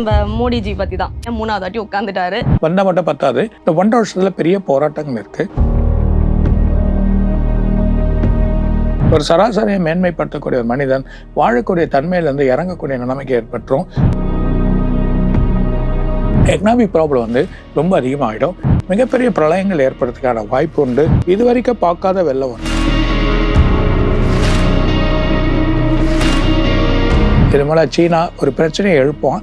நம்ம மோடிஜி பத்தி தான் 3வது வாட்டி உட்கார்ந்துட்டாரு. வந்தா மட்டும் பத்தாது, இந்த 1.5 வருஷத்துல பெரிய போராட்டங்கள் இருக்கு. ஒரு சராசரியை மேன்மைப்படுத்தக்கூடிய ஒரு மனிதன் வாழக்கூடிய தன்மையிலிருந்து இறங்கக்கூடிய நிலைமைக்கு ஏற்பட்டுரும். எக்கனாமிக் ப்ராப்ளம் வந்து ரொம்ப அதிகமாகிடும். மிகப்பெரிய பிரளயங்கள் ஏற்படுறதுக்கான வாய்ப்பு உண்டு. இதுவரைக்கும் பார்க்காத வெள்ளம் வரும். இது மேல சீனா ஒரு பிரச்சனையை எழுப்பும்.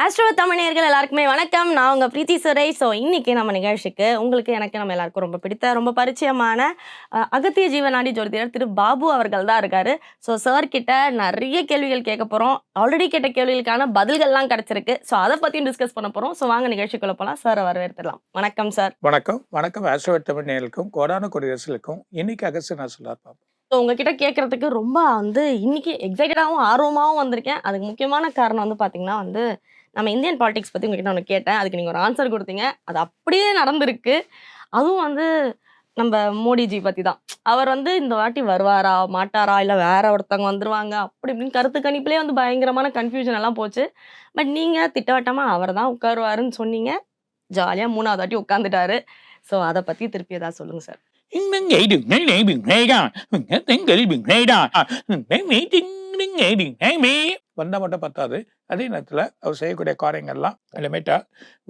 ஆஸ்ட்ரோ தமிழர்கள் எல்லாருக்குமே வணக்கம். நான் உங்க பிரீத்தி சுரை. ஸோ இன்னைக்கு நம்ம நிகழ்ச்சிக்கு உங்களுக்கு எனக்கு நம்ம எல்லாருக்கும் ரொம்ப பிடித்த ரொம்ப பரிச்சயமான அகத்திய ஜீவனாடி ஜோதிடர் திரு பாபு அவர்கள் தான் இருக்காரு. ஸோ சார் கிட்ட நிறைய கேள்விகள் கேட்க போறோம். ஆல்ரெடி கேட்ட கேள்விகளுக்கான பதில்கள்லாம் கிடைச்சிருக்கு. ஸோ அதை பத்தியும் டிஸ்கஸ் பண்ண போறோம். ஸோ வாங்க நிகழ்ச்சிக்குள்ள போலாம். சார் வரவேற்கலாம். வணக்கம் சார். வணக்கம். வணக்கம் ஆஸ்ட்ரோ தமிழர்களுக்கும் கோடான கொடியரசுக்கும் இன்னைக்கு அகஸ்ட் நான் சொல்லார். ஸோ உங்ககிட்ட கேட்கறதுக்கு ரொம்ப இன்னைக்கு எக்ஸைட்டடாகவும் ஆர்வமாகவும் வந்திருக்கேன். அதுக்கு முக்கியமான காரணம் பார்த்தீங்கன்னா நம்ம இந்தியன் பாலிடிக்ஸ் பற்றி உங்ககிட்ட ஒன்று கேட்டேன். அதுக்கு நீங்கள் ஒரு ஆன்சர் கொடுத்தீங்க. அது அப்படியே நடந்திருக்கு. அதுவும் நம்ம மோடிஜி பற்றி தான். அவர் இந்த வாட்டி வருவாரா மாட்டாரா இல்லை வேற ஒருத்தவங்க வந்துருவாங்க அப்படி இப்படின்னு கருத்து கணிப்புலேயே பயங்கரமான கன்ஃபியூஷன் எல்லாம் போச்சு. பட் நீங்கள் திட்டவட்டமாக அவர் தான் உட்காருவாருன்னு சொன்னீங்க. ஜாலியாக 3வது வாட்டி உட்காந்துட்டாரு. ஸோ அதை பற்றி திருப்பி ஏதாவது சொல்லுங்கள் சார். வந்தா மட்டும் பத்தாது. அதே நேரத்தில் அவர் செய்யக்கூடிய காரியங்கள்லாம் லிமிட்டா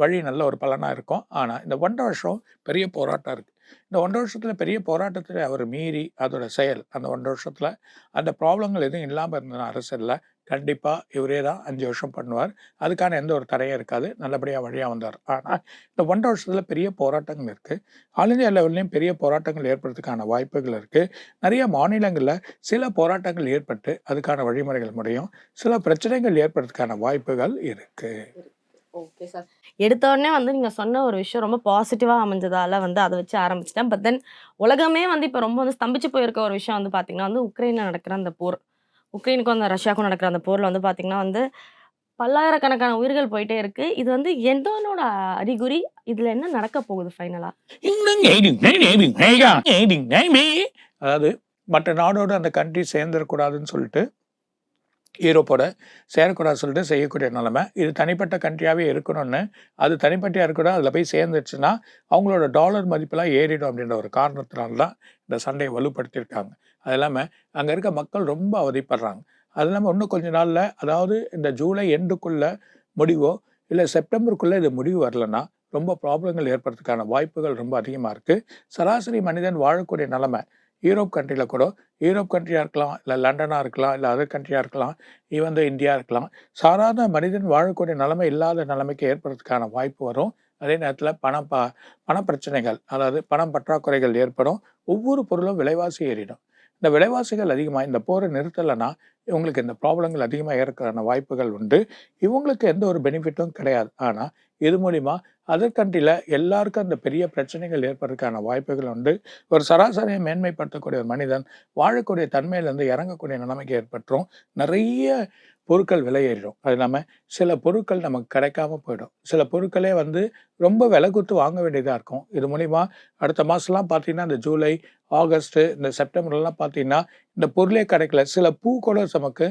வழி நல்ல ஒரு பலனாக இருக்கும். ஆனால் இந்த 1.5 வருஷம் பெரிய போராட்டம் இருக்குது. இந்த 1.5 வருஷத்தில் பெரிய போராட்டத்தில் அவர் மீறி அதோட செயல் அந்த 1.5 வருஷத்தில் அந்த ப்ராப்ளங்கள் எதுவும் இல்லாமல் இருந்ததுன்னா அரசியலில் கண்டிப்பாக இவரே தான் 5 வருஷம் பண்ணுவார். அதுக்கான எந்த ஒரு தடையும் இருக்காது. நல்லபடியாக வழியாக வந்தார். ஆனால் இந்த 1.5 வருஷத்தில் பெரிய போராட்டங்கள் இருக்குது. ஆல் இந்தியா லெவல்லையும் பெரிய போராட்டங்கள் ஏற்படுறதுக்கான வாய்ப்புகள் இருக்குது. நிறைய மாநிலங்களில் சில போராட்டங்கள் ஏற்பட்டு அதுக்கான வழிமுறைகள் முடியும். சில பிரச்சனைகள் ஏற்படுறதுக்கான வாய்ப்புகள் இருக்குது. Okay sir. எடுத்த உடனே நீங்கள் சொன்ன ஒரு விஷயம் ரொம்ப பாசிட்டிவாக அமைஞ்சதால் அதை வச்சு ஆரம்பிச்சிட்டேன். பட் தென் உலகமே இப்போ ரொம்ப ஸ்தம்பிச்சு போயிருக்க ஒரு விஷயம் பார்த்தீங்கன்னா உக்ரைனில் நடக்கிற அந்த போர், உக்ரைனுக்கும் அந்த ரஷ்யாவுக்கும் நடக்கிற அந்த போரில் பார்த்தீங்கன்னா பல்லாயிரக்கணக்கான உயிர்கள் போயிட்டே இருக்கு. இது எந்தனோட அறிகுறி? இதில் என்ன நடக்க போகுது ஃபைனலாக? அதாவது மற்ற நாடோடு அந்த கண்ட்ரி சேர்ந்துடக்கூடாதுன்னு சொல்லிட்டு யூரோப்போட சேரக்கூடாது சொல்லிட்டு செய்யக்கூடிய நிலைமை. இது தனிப்பட்ட கண்ட்ரியாகவே இருக்கணும்னு அது தனிப்பட்டியாக இருக்கக்கூடாது. அதில் போய் சேர்ந்துச்சுன்னா அவங்களோட டாலர் மதிப்பெல்லாம் ஏறிடும் அப்படின்ற ஒரு காரணத்தினால தான் இந்த சண்டையை வலுப்படுத்தியிருக்காங்க. அது இல்லாமல் அங்கே இருக்க மக்கள் ரொம்ப அவதிப்படுறாங்க. அது இல்லாமல் இன்னும் கொஞ்ச நாளில், அதாவது இந்த ஜூலை எண்டுக்குள்ளே முடிவோ இல்லை செப்டம்பருக்குள்ளே இது முடிவு வரலன்னா ரொம்ப ப்ராப்ளங்கள் ஏற்படுறதுக்கான வாய்ப்புகள் ரொம்ப அதிகமாக இருக்குது. சராசரி மனிதன் வாழக்கூடிய நிலைமை யூரோப் கண்ட்ரியில் கூட, யூரோப் கண்ட்ரியாக இருக்கலாம், இல்லை லண்டனாக இருக்கலாம், இல்லை அதர் கண்ட்ரியாக இருக்கலாம், ஈவன் இந்தியா இருக்கலாம், சாதாரண மனிதன் வாழக்கூடிய நிலைமை இல்லாத நிலைமைக்கு ஏற்படுறதுக்கான வாய்ப்பு வரும். அதே நேரத்தில் பண பிரச்சனைகள், அதாவது பணம் பற்றாக்குறைகள் ஏற்படும். ஒவ்வொரு பொருளும் விலைவாசி ஏறிடும். இந்த விலைவாசிகள் அதிகமாக இந்த போரை நிறுத்தலைன்னா இவங்களுக்கு இந்த ப்ராப்ளங்கள் அதிகமாக ஏற்கான வாய்ப்புகள் உண்டு. இவங்களுக்கு எந்த ஒரு பெனிஃபிட்டும் கிடையாது. ஆனால் இது மூலிமா அதர் கண்ட்ரியில் எல்லாருக்கும் அந்த பெரிய பிரச்சனைகள் ஏற்படுறதுக்கான வாய்ப்புகள் உண்டு. ஒரு சராசரியை மேன்மைப்படுத்தக்கூடிய ஒரு மனிதன் வாழக்கூடிய தன்மையிலேருந்து இறங்கக்கூடிய நிலைமைக்கு ஏற்பட்டுரும். நிறைய பொருட்கள் விலை ஏறிடும். அது இல்லாமல் சில பொருட்கள் நமக்கு கிடைக்காம போயிடும். சில பொருட்களே ரொம்ப விலை கொடுத்து வாங்க வேண்டியதாக இருக்கும். இது மூலிமா அடுத்த மாதம்லாம் பார்த்தீங்கன்னா இந்த ஜூலை, ஆகஸ்ட்டு, இந்த செப்டம்பர்லாம் பார்த்தீங்கன்னா இந்த பொருளே கிடைக்கல. சில பூ கூட நமக்கு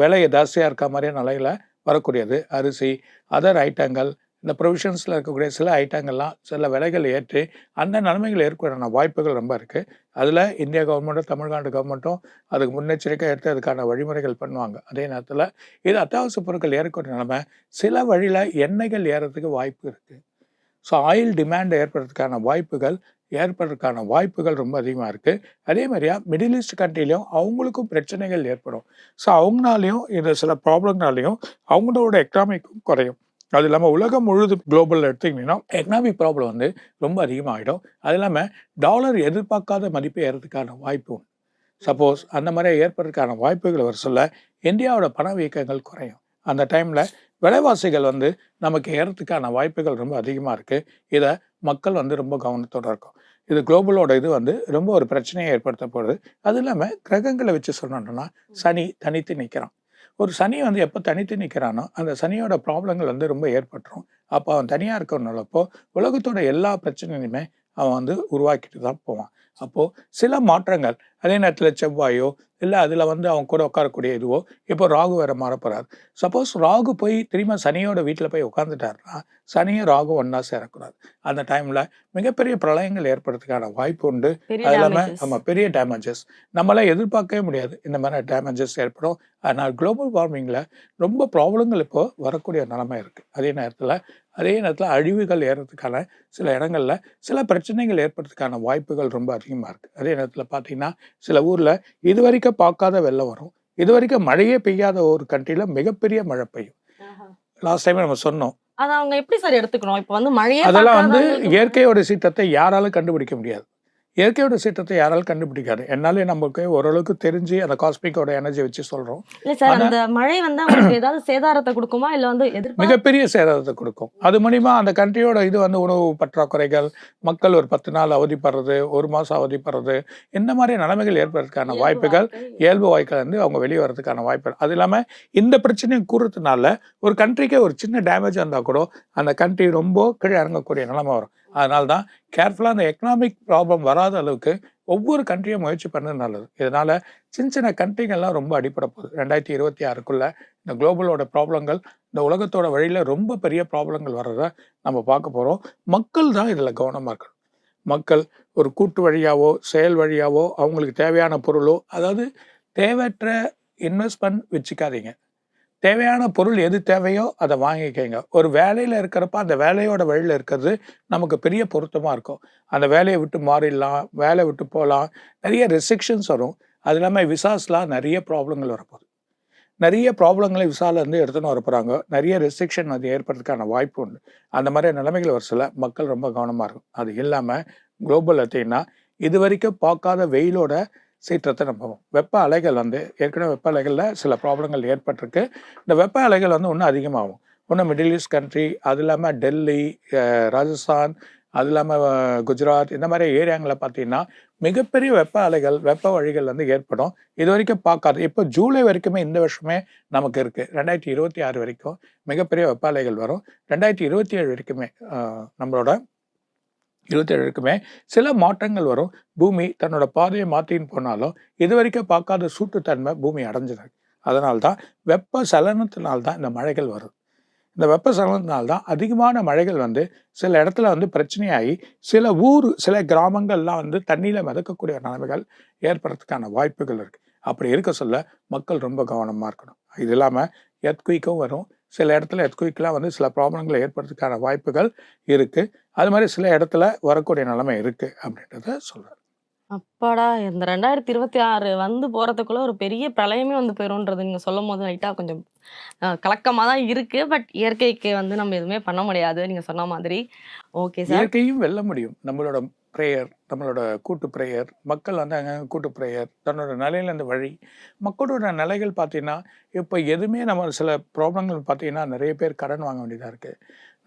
விலை ஜாஸ்தியாக இருக்க மாதிரியான நிலையில் வரக்கூடியது. அரிசி, அதர் ஐட்டங்கள், இந்த ப்ரொவிஷன்ஸில் இருக்கக்கூடிய சில ஐட்டங்கள்லாம் சில விலைகள் ஏற்றி அந்த நிலைமைகள் ஏற்படுற வாய்ப்புகள் ரொம்ப இருக்குது. அதில் இந்தியா கவர்மெண்ட்டும் தமிழ்நாடு கவர்மெண்ட்டும் அதுக்கு முன்னெச்சரிக்கை எடுத்து அதுக்கான வழிமுறைகள் பண்ணுவாங்க. அதே நேரத்தில் இது அத்தியாவசிய பொருட்கள் ஏறக்கூடிய நிலைமை சில வழியில் எண்ணெய்கள் ஏறதுக்கு வாய்ப்பு இருக்குது. ஸோ ஆயில் டிமாண்ட் ஏற்படுறதுக்கான வாய்ப்புகள் ரொம்ப அதிகமாக இருக்குது. அதே மாதிரியா மிடில் ஈஸ்ட் கண்ட்ரிலையும் அவங்களுக்கும் பிரச்சனைகள் ஏற்படும். ஸோ அவங்களாலையும் இந்த சில ப்ராப்ளம்னாலையும் அவங்களோட எக்கனாமிக்கும் குறையும். அது இல்லாமல் உலகம் முழுதும் குளோபல் எடுத்துக்கிட்டிங்கன்னா எக்கனாமிக் ப்ராப்ளம் ரொம்ப அதிகமாகிடும். அது இல்லாமல் டாலர் எதிர்பார்க்காத மதிப்பு ஏறதுக்கான வாய்ப்பு உண்டு. சப்போஸ் அந்த மாதிரி ஏற்படுறதுக்கான வாய்ப்புகள் வர சொல்ல இந்தியாவோட பணவீக்கங்கள் குறையும். அந்த டைமில் விலைவாசிகள் நமக்கு ஏறதுக்கான வாய்ப்புகள் ரொம்ப அதிகமாக இருக்குது. இதை மக்கள் ரொம்ப கவனத்தோடு இருக்கும். இது குளோபலோட இது ரொம்ப ஒரு பிரச்சனையை ஏற்படுத்த போகுது. அது இல்லாமல் கிரகங்களை வச்சு சொன்னோம்னா சனி தனித்து நிற்கிறான். ஒரு சனி எப்போ தனித்து நிற்கிறானோ அந்த சனியோட ப்ராப்ளங்கள் ரொம்ப ஏற்பட்டுரும். அப்போ அவன் தனியாக இருக்கணும்னப்போ உலகத்தோட எல்லா பிரச்சனையுமே அவன் வந்து உருவாக்கிட்டு தான் போவான். அப்போது சில மாற்றங்கள் அதே நேரத்தில் செவ்வாயோ இல்லை அதில் வந்து அவன் கூட உட்காரக்கூடிய இதுவோ இப்போ ராகு வேற மாறப்போறாரு. சப்போஸ் ராகு போய் திரும்ப சனியோட வீட்டில் போய் உட்காந்துட்டாருன்னா சனியும் ராகு ஒன்றா சேரக்கூடாது. அந்த டைமில் மிகப்பெரிய பிரளயங்கள் ஏற்படுறதுக்கான வாய்ப்பு உண்டு. பெரிய அது இல்லாமல் damages. நம்ம பெரிய டேமேஜஸ் நம்மளால் எதிர்பார்க்கவே முடியாது இந்த மாதிரி டேமேஜஸ் ஏற்படும். அதனால் குளோபல் வார்மிங்கில் ரொம்ப ப்ராப்ளங்கள் இப்போ வரக்கூடிய நிலைமை இருக்குது. அதே நேரத்தில் அழிவுகள் ஏறதுக்கான சில இடங்களில் சில பிரச்சனைகள் ஏற்படுறதுக்கான வாய்ப்புகள் ரொம்ப அதிகமாக இருக்குது. அதே நேரத்தில் பார்த்தீங்கன்னா சில ஊரில் இதுவரைக்கும் பார்க்காத வெள்ளம் வரும். இதுவரைக்கும் மழையே பெய்யாத ஒரு கண்ட்ரியில் மிகப்பெரிய மழை பெய்யும். லாஸ்ட் டைம் நம்ம சொன்னோம். அதை அவங்க எப்படி சார் எடுத்துக்கணும்? இப்போ வந்து மழையே அதெல்லாம் வந்து பார்க்காதவங்களுக்கு இயற்கையோட சீற்றத்தை யாராலும் கண்டுபிடிக்க முடியாது. இயற்கையோட சீற்றத்தை யாராலும் கண்டுபிடிக்காது. என்னாலே நமக்கு ஓரளவுக்கு தெரிஞ்சு அந்த காஸ்மிக்கோட எனர்ஜி வச்சு சொல்கிறோம். இல்ல சார், ஆனா அந்த மழை வந்து அவங்களுக்கு ஏதாவது சேதாரத்தை கொடுக்குமா இல்ல வந்து எதிர்பார்க்க மிகப்பெரிய சேதாரத்தை கொடுக்கும். அது மூலிமா அந்த கண்ட்ரியோட இது வந்து உணவு பற்றாக்குறைகள், மக்கள் ஒரு 10 நாள் அவதிப்படுறது, 1 மாதம் அவதிப்படுறது, இந்த மாதிரி நிலைமைகள் ஏற்படுறதுக்கான இயல்பு வாய்ப்புகள், வாழ்க்கை இயல்பு வாழ்க்கையில இருந்து அவங்க வெளியே வர்றதுக்கான வாய்ப்புகள். அது இல்லாமல் இந்த பிரச்சனையை கூறுறதுனால ஒரு கண்ட்ரிக்கே ஒரு சின்ன டேமேஜ் வந்தால் கூட அந்த கண்ட்ரி ரொம்ப கீழே இறங்கக்கூடிய நிலைமை வரும். அதனால தான் கேர்ஃபுல்லாக அந்த எக்கனாமிக் ப்ராப்ளம் வராத அளவுக்கு ஒவ்வொரு கண்ட்ரியும் முயற்சி பண்ணது நல்லது. இதனால் சின்ன சின்ன கண்ட்ரிகள்லாம் ரொம்ப அடிப்பட போகுது. 2026க்குள்ள இந்த குளோபலோட ப்ராப்ளங்கள் இந்த உலகத்தோட வழியில் ரொம்ப பெரிய ப்ராப்ளங்கள் வர்றதை நம்ம பார்க்க போகிறோம். மக்கள் தான் இதில் கவனமாக இருக்கணும். மக்கள் ஒரு கூட்டு வழியாவோ செயல் வழியாவோ அவங்களுக்கு தேவையான பொருளோ, அதாவது தேவையற்ற இன்வெஸ்ட்மெண்ட் வச்சுக்காதீங்க. தேவையான பொருள் எது தேவையோ அதை வாங்கிக்கங்க. ஒரு வேலையில் இருக்கிறப்ப அந்த வேலையோட வழியில் இருக்கிறது நமக்கு பெரிய பொருத்தமாக இருக்கும். அந்த வேலையை விட்டு மாறிடலாம், வேலை விட்டு போகலாம், நிறைய ரெஸ்ட்ரிக்ஷன்ஸ் வரும். அது இல்லாமல் விசாஸ்லாம் நிறைய ப்ராப்ளங்கள் வரப்போகுது. நிறைய ப்ராப்ளங்களை விசாலேருந்து எடுத்துன்னு வர போகிறாங்க. நிறைய ரெஸ்ட்ரிக்ஷன் அது ஏற்படுறதுக்கான வாய்ப்பு உண்டு. அந்த மாதிரி நிலைமைகள் வர சொல்ல மக்கள் ரொம்ப கவனமாக இருக்கும். அது இல்லாமல் குளோபல் பார்த்தீங்கன்னா இது வரைக்கும் பார்க்காத வெயிலோட சீற்றத்தை நம்ம வெப்ப அலைகள் வந்து ஏற்கனவே வெப்ப அலைகளில் சில ப்ராப்ளங்கள் ஏற்பட்டிருக்கு. இந்த வெப்ப அலைகள் வந்து இன்னும் அதிகமாகும். இன்னும் மிடில் ஈஸ்ட் கண்ட்ரி, அது இல்லாமல் டெல்லி, ராஜஸ்தான், அது இல்லாமல் குஜராத், இந்த மாதிரி ஏரியாங்களில் பார்த்தீங்கன்னா மிகப்பெரிய வெப்ப அலைகள், வெப்ப வழிகள் வந்து ஏற்படும். இது வரைக்கும் பார்க்காது. இப்போ ஜூலை வரைக்குமே இந்த வருஷமே நமக்கு இருக்குது. 2026 வரைக்கும் மிகப்பெரிய வெப்ப அலைகள் வரும். 2027 வரைக்குமே நம்மளோட 27 வரைக்குமே சில மாற்றங்கள் வரும். பூமி தன்னோட பாதையை மாற்றின்னு போனாலும் இது வரைக்கும் பார்க்காத சூட்டுத்தன்மை பூமி அடைஞ்சிருக்கு. அதனால தான் வெப்ப சலனத்தினால்தான் இந்த மழைகள் வரும். இந்த வெப்ப சலனத்தினால்தான் அதிகமான மழைகள் வந்து சில இடத்துல வந்து பிரச்சனையாகி சில கிராமங்கள்லாம் வந்து தண்ணியில் மிதக்கக்கூடிய நிலைமைகள் ஏற்படுறதுக்கான வாய்ப்புகள் இருக்குது. அப்படி இருக்க சொல்ல மக்கள் ரொம்ப கவனமாக இருக்கணும். இது இல்லாமல் எர்த்குயிக்கும் வரும். சில இடத்துல எர்த்குயிக்லாம் வந்து சில ப்ராப்ளங்களை ஏற்படுறதுக்கான வாய்ப்புகள் இருக்குது. அது மாதிரி சில இடத்துல வரக்கூடிய நிலைமை இருக்குது அப்படின்றத சொல்கிறார். அப்பாடா! இந்த 2026 வந்து போறதுக்குள்ள ஒரு பெரிய பிரளயமே வந்து போயிரும்ன்றது நீங்க சொல்லும்போது லைட்டா கொஞ்சம் கலக்கமா தான் இருக்கு. பட் இயற்கைக்கு வந்து நம்ம எதுவுமே பண்ண முடியாது. நீங்க சொன்ன மாதிரி. Okay sir. இயற்கையும் வெல்ல முடியும். நம்மளோட ப்ரேயர், நம்மளோட கூட்டு ப்ரேயர், மக்கள் வந்து அங்கங்கே கூட்டு ப்ரேயர், தன்னோட நிலையில இந்த வழி, மக்களோட நிலைகள் பார்த்தீங்கன்னா, இப்போ எதுவுமே நம்ம சில ப்ராப்ளங்கள் பார்த்தீங்கன்னா நிறைய பேர் கடன் வாங்க வேண்டியதாக இருக்குது.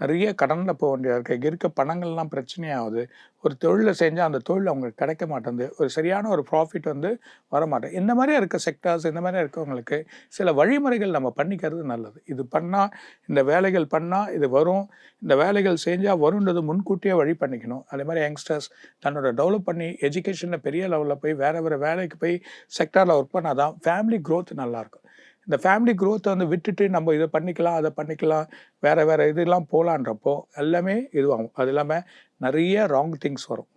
நிறைய கடனில் போக வேண்டியதாக இருக்குது. இருக்க பணங்கள்லாம் பிரச்சனையாகுது. ஒரு தொழிலை செஞ்சால் அந்த தொழில் அவங்களுக்கு கிடைக்க மாட்டேங்குது. ஒரு சரியான ஒரு ப்ராஃபிட் வந்து வரமாட்டேன். இந்த மாதிரியா இருக்க செக்டார்ஸ், இந்த மாதிரியா இருக்கவங்களுக்கு சில வழிமுறைகள் நம்ம பண்ணிக்கிறது நல்லது. இது பண்ணால், இந்த வேலைகள் பண்ணால் இது வரும், இந்த வேலைகள் செஞ்சால் வரும்ன்றது முன்கூட்டியே வழி பண்ணிக்கணும். அதே மாதிரி யங்ஸ்டர்ஸ் தன்னோட டெவலப் பண்ணி எஜுகேஷனில் பெரிய லெவலில் போய் வேறு வேலைக்கு போய் செக்டாரில் ஒர்க் பண்ணால் தான் ஃபேமிலி க்ரோத் நல்லாயிருக்கும். இந்த ஃபேமிலி க்ரோத்தை வந்து விட்டுட்டு நம்ம இதை பண்ணிக்கலாம், அதை பண்ணிக்கலாம், வேறு இதெல்லாம் போகலான்றப்போ எல்லாமே இதுவாகும். அது இல்லாமல் நிறைய ராங் திங்ஸ் வரும்.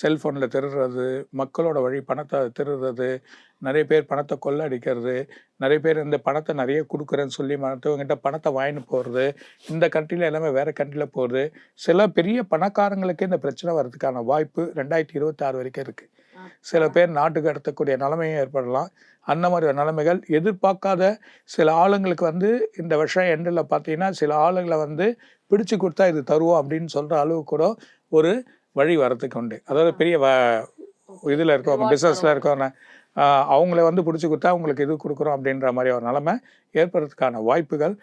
செல்ஃபோனில் திருடுறது, மக்களோட வழி பணத்தை திருடுறது, நிறைய பேர் பணத்தை கொள்ளடிக்கிறது, நிறைய பேர் இந்த பணத்தை நிறைய கொடுக்குறேன்னு சொல்லி மற்றவங்ககிட்ட பணத்தை வாங்கிட்டு போகிறது, இந்த கண்ட்ரியில் எல்லாமே வேறு கண்ட்ரியில் போகிறது. சில பெரிய பணக்காரங்களுக்கு இந்த பிரச்சனை வர்றதுக்கான வாய்ப்பு 2026 வரைக்கும் இருக்குது. சில பேர் நாட்டுக்கு கடத்தக்கூடிய நிலைமையும் ஏற்படலாம். அந்த மாதிரி நிலைமைகள் எதிர்பார்க்காத சில ஆளுங்களுக்கு வந்து இந்த வருஷம் எண்டில் பார்த்தீங்கன்னா சில ஆளுங்களை வந்து பிடிச்சு கொடுத்தா இது தருவோம் அப்படின்னு சொல்கிற அளவு கூட ஒரு வழி வரத்துக்கு உண்டு. அதாவது பெரிய இதில் இருக்கவங்க, பிஸ்னஸில் இருக்கவங்க, அவங்கள வந்து பிடிச்சி கொடுத்தா அவங்களுக்கு இது கொடுக்குறோம் அப்படின்ற மாதிரி ஒரு நிலைமை ஏற்படுறதுக்கான வாய்ப்புகள்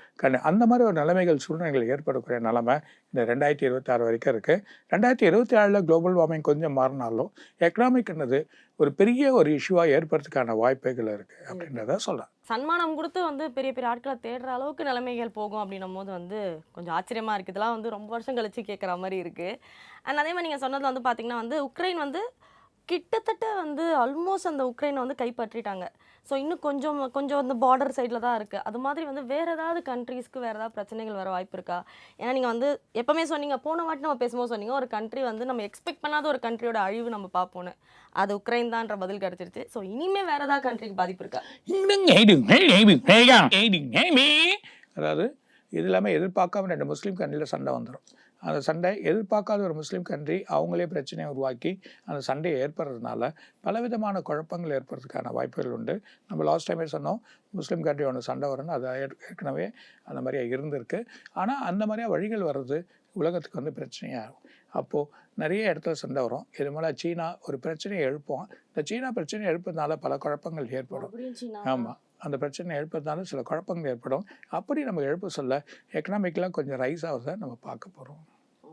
அந்த மாதிரி ஒரு நிலைமைகள் சூழ்நிலைகள் ஏற்படக்கூடிய நிலைமை இந்த 2026 வரைக்கும் இருக்குது. 2027 குளோபல் வார்மிங் கொஞ்சம் மாறினாலும் எக்கனாமிக்ன்றது ஒரு பெரிய ஒரு இஷ்யூவாக ஏற்படுறதுக்கான வாய்ப்புகள் இருக்குது அப்படின்றத சொல்லலாம். சன்மானம் கொடுத்து வந்து பெரிய பெரிய ஆட்களை தேடுற அளவுக்கு நிலைமைகள் போகும் அப்படின்னும் போது வந்து கொஞ்சம் ஆச்சரியமா இருக்குது. இதெல்லாம் வந்து ரொம்ப வருஷம் கழிச்சு கேட்குற மாதிரி இருக்குது. அண்ட் அதே மாதிரி நீங்கள் சொன்னதில் வந்து பார்த்தீங்கன்னா வந்து உக்ரைன் வந்து கிட்டத்தட்ட வந்து ஆல்மோஸ்ட் அந்த உக்ரைனை வந்து கைப்பற்றிட்டாங்க. ஸோ இன்னும் கொஞ்சம் கொஞ்சம் அந்த பார்டர் சைடில் தான் இருக்குது. அது மாதிரி வந்து வேறு ஏதாவது கண்ட்ரீஸ்க்கு வேறு ஏதாவது பிரச்சனைகள் வர வாய்ப்பு இருக்கா? ஏன்னா நீங்கள் வந்து எப்போவுமே சொன்னீங்க, போன வாட்டி நம்ம பேசும்போது சொன்னீங்க, ஒரு கண்ட்ரி வந்து நம்ம எக்ஸ்பெக்ட் பண்ணாத ஒரு கண்ட்ரியோட அழிவு நம்ம பார்ப்போன்னு. அது உக்ரைன் தான்ற பதில் கிடச்சிருச்சு. ஸோ இனிமேல் வேறு ஏதாவது கண்ட்ரிக்கு பாதிப்பு இருக்கா? அதாவது இது இல்லாமல் எதிர்பார்க்காம 2 முஸ்லீம் கண்ட்ரியில் சண்டை வந்துடும். அந்த சண்டை எதிர்பார்க்காத ஒரு முஸ்லீம் கண்ட்ரி அவங்களே பிரச்சனையை உருவாக்கி அந்த சண்டையை ஏற்படுறதுனால பலவிதமான குழப்பங்கள் ஏற்படுறதுக்கான வாய்ப்புகள் உண்டு. நம்ம லாஸ்ட் டைமே சொன்னோம், முஸ்லீம் கண்ட்ரி ஒன்று சண்டை வரணும், அது ஏற்கனவே அந்த மாதிரியாக இருந்திருக்கு. ஆனால் அந்த மாதிரியாக வழிகள் வர்றது உலகத்துக்கு வந்து பிரச்சனையாகும். அப்போது நிறைய இடத்துல சண்டை வரும். இது மேலே சீனா ஒரு பிரச்சனையை எழுப்போம். இந்த சீனா பிரச்சனையை எழுப்புறதுனால பல குழப்பங்கள் ஏற்படும். ஆமாம், அந்த பிரச்சனை எழுப்புறதுனால சில குழப்பங்கள் ஏற்படும். அப்படி நம்ம எழுப்ப சொல்ல எக்கனாமிக்கெலாம் கொஞ்சம் ரைஸ் ஆகுறத நம்ம பார்க்க போகிறோம்.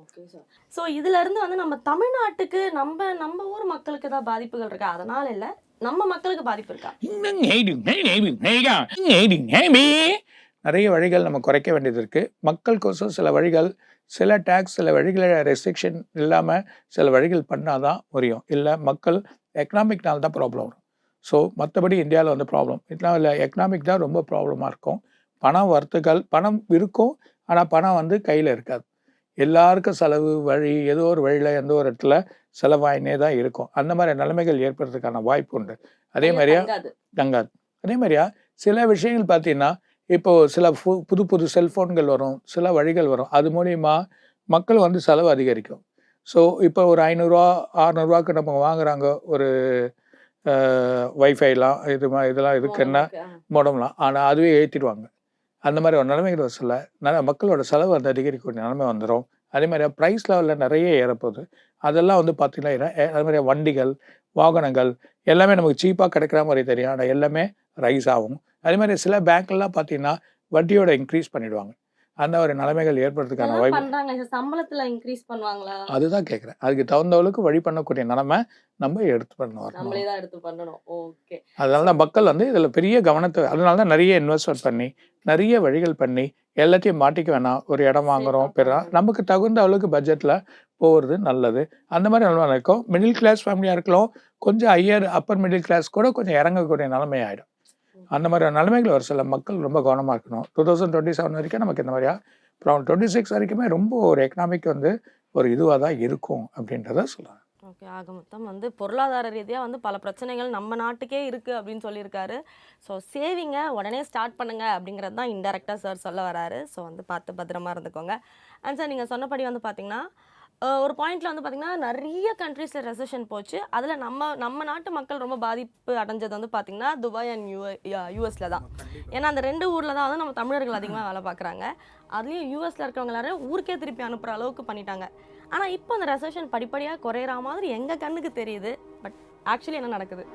Okay sir. ஸோ இதிலேருந்து வந்து நம்ம தமிழ்நாட்டுக்கு நம்ம ஊர் மக்களுக்கு ஏதாவது பாதிப்புகள் இருக்கா? அதனால இல்லை, நம்ம மக்களுக்கு பாதிப்பு இருக்கா? நிறைய வழிகள் நம்ம குறைக்க வேண்டியது இருக்குது. மக்களுக்கோசம் சில வழிகள், சில டேக்ஸ், சில வழிகளை ரெஸ்ட்ரிக்ஷன் இல்லாமல் சில வழிகள் பண்ணால் தான் முடியும். இல்லை மக்கள் எக்கனாமிக்னால தான் ப்ராப்ளம் வரும். ஸோ மற்றபடி இந்தியாவில் வந்து ப்ராப்ளம் இல்லை, எக்கனாமிக் தான் ரொம்ப ப்ராப்ளமாக இருக்கும். பணம் இருக்கும், ஆனால் பணம் வந்து கையில் இருக்காது. எல்லாருக்கும் செலவு வழி ஏதோ ஒரு வழியில் எந்த ஒரு இடத்துல செலவாயினே தான் இருக்கும். அந்த மாதிரி நிலைமைகள் ஏற்படுறதுக்கான வாய்ப்பு உண்டு. அதே மாதிரியா தங்காது. அதே மாதிரியா சில விஷயங்கள் பார்த்தீங்கன்னா, இப்போது சில புது செல்ஃபோன்கள் வரும், சில வழிகள் வரும். அது மூலிமா மக்கள் வந்து செலவு அதிகரிக்கும். ஸோ இப்போ ஒரு 500 600 நம்ம வாங்குறாங்க ஒரு வைஃபைலாம், இதெல்லாம் இதுக்கு என்ன மோடம்லாம். ஆனால் அதுவே ஏற்றிடுவாங்க. அந்த மாதிரி ஒரு நிலைமைகள் சொல்ல நிறைய மக்களோட செலவு வந்து அதிகரிக்கக்கூடிய நிலைமை வந்துடும். அதே மாதிரி ப்ரைஸ் லெவலில் நிறைய ஏறப்போகுது. அதெல்லாம் வந்து பார்த்திங்கன்னா அது மாதிரி வண்டிகள், வாகனங்கள் எல்லாமே நமக்கு சீப்பாக கிடைக்கிற மாதிரி தெரியும், ஆனால் எல்லாமே ரைஸ் ஆகும். அதே மாதிரி சில பேங்க்லாம் பார்த்தீங்கன்னா வட்டியோட இன்க்ரீஸ் பண்ணிவிடுவாங்க. அந்த ஒரு நிலைமைகள் ஏற்படுறதுக்கான வாய்ப்பு. சம்பளத்தில் இன்க்ரீஸ் பண்ணுவாங்களா? அதுதான் கேட்குறேன். அதுக்கு தகுந்தவளுக்கு வழி பண்ணக்கூடிய நிலைமை நம்ம எடுத்து பண்ணணும். ஓகே. அதனால தான் மக்கள் வந்து இதில் பெரிய கவனத்தை, அதனால தான் நிறைய இன்வெஸ்ட்மெண்ட் பண்ணி நிறைய வழிகள் பண்ணி எல்லாத்தையும் மாட்டிக்க வேணாம். ஒரு இடம் வாங்குகிறோம் நமக்கு தகுந்த அளவுக்கு பட்ஜெட்டில் போகிறது நல்லது. அந்த மாதிரி நிலைமை இருக்கும். மிடில் கிளாஸ் ஃபேமிலியாக இருக்கலாம், கொஞ்சம் அப்பர் மிடில் கிளாஸ் கூட கொஞ்சம் இறங்கக்கூடிய நிலைமை ஆகிடும். அந்த மாதிரி நிலைமைகள் ஒரு சில மக்கள் ரொம்ப கவனமாக இருக்கணும். 2027 வரைக்கும் நமக்கு இந்த மாதிரியா, அப்புறம் 26 வரைக்குமே ரொம்ப ஒரு எக்கனாமிக் வந்து ஒரு இதுவாக தான் இருக்கும் அப்படின்றத சொல்லலாம். ஓகே. ஆக மொத்தம் வந்து பொருளாதார ரீதியாக வந்து பல பிரச்சனைகள் நம்ம நாட்டுக்கே இருக்குது அப்படின்னு சொல்லியிருக்காரு. ஸோ சேவிங்கை உடனே ஸ்டார்ட் பண்ணுங்க அப்படிங்கிறது தான் இன்டெரக்டாக சார் சொல்ல வராரு. ஸோ வந்து பார்த்து பத்திரமா இருந்துக்கோங்க. அண்ட் சார் நீங்கள் சொன்னபடி வந்து பார்த்தீங்கன்னா ஒரு பாயிண்ட்ல வந்து பார்த்தீங்கன்னா நிறைய கண்ட்ரீஸில் ரெசெஷன் போச்சு. அதில் நம்ம நாட்டு மக்கள் ரொம்ப பாதிப்பு அடைஞ்சது வந்து பார்த்தீங்கன்னா துபாய் அண்ட் யூஎஸில் தான். ஏன்னா அந்த 2 ஊரில் தான் வந்து நம்ம தமிழர்கள் அதிகமாக வேலை பார்க்குறாங்க. அதுலேயும் யூஎஸில் இருக்கிறவங்க எல்லாரும் ஊருக்கே திருப்பி அனுப்புகிற அளவுக்கு பண்ணிட்டாங்க. ஆனால் இப்போ அந்த ரெசெஷன் படிப்படியாக குறையிற மாதிரி எங்கள் கண்ணுக்கு தெரியுது. பட் ஆக்சுவலி என்ன நடக்குது?